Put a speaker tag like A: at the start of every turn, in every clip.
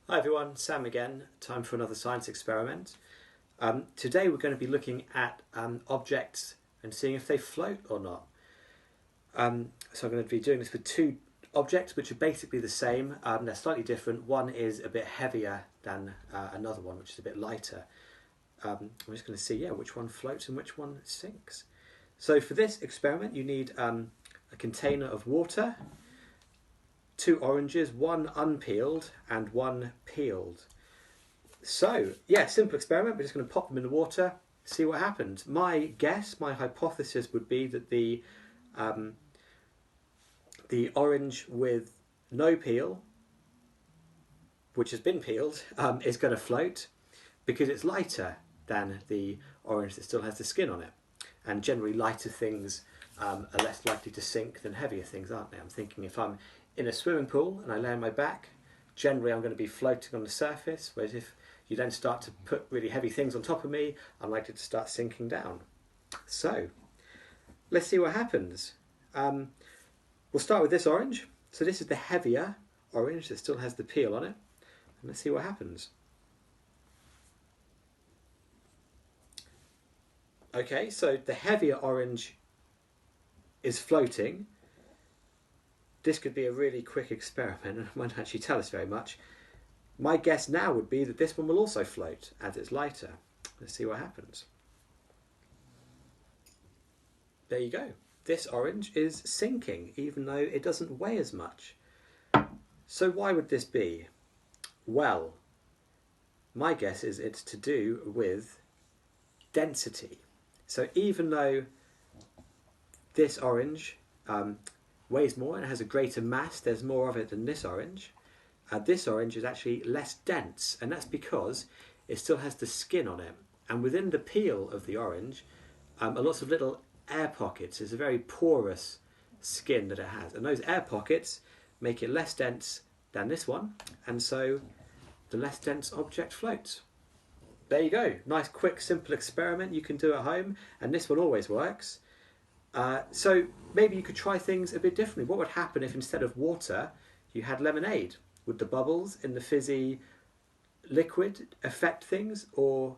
A: Hi everyone, Sam again. Time for another science experiment. Today we're going to be looking at objects and seeing if they float or not. So I'm going to be doing this with two objects which are basically the same. They're slightly different. One is a bit heavier than another one, which is a bit lighter. We're just going to see which one floats and which one sinks. So for this experiment you need a container of water, two oranges, one unpeeled and one peeled. So, simple experiment. We're just going to pop them in the water, see what happens. My hypothesis would be that the orange with no peel, which has been peeled, is going to float because it's lighter than the orange that still has the skin on it. And generally lighter things are less likely to sink than heavier things, aren't they? I'm thinking if I'm in a swimming pool and I lay on my back, generally I'm going to be floating on the surface, whereas if you then start to put really heavy things on top of me, I'm likely to start sinking down. So, let's see what happens. We'll start with this orange. So this is the heavier orange that still has the peel on it. And let's see what happens. Okay, so the heavier orange is floating. This could be a really quick experiment and it won't actually tell us very much. My guess now would be that this one will also float as it's lighter. Let's see what happens. There you go. This orange is sinking even though it doesn't weigh as much. So why would this be? Well, my guess is it's to do with density. So even though this orange weighs more and has a greater mass, there's more of it than this orange is actually less dense, and that's because it still has the skin on it. And within the peel of the orange are lots of little air pockets. It's a very porous skin that it has, and those air pockets make it less dense than this one, and so the less dense object floats. There you go. Nice, quick, simple experiment you can do at home, and this one always works. So maybe you could try things a bit differently. What would happen if instead of water you had lemonade? Would the bubbles in the fizzy liquid affect things? Or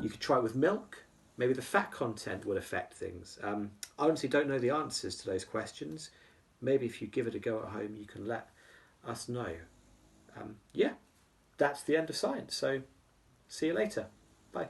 A: you could try it with milk. Maybe the fat content would affect things. I honestly don't know the answers to those questions. Maybe if you give it a go at home you can let us know. That's the end of science. So see you later. Bye.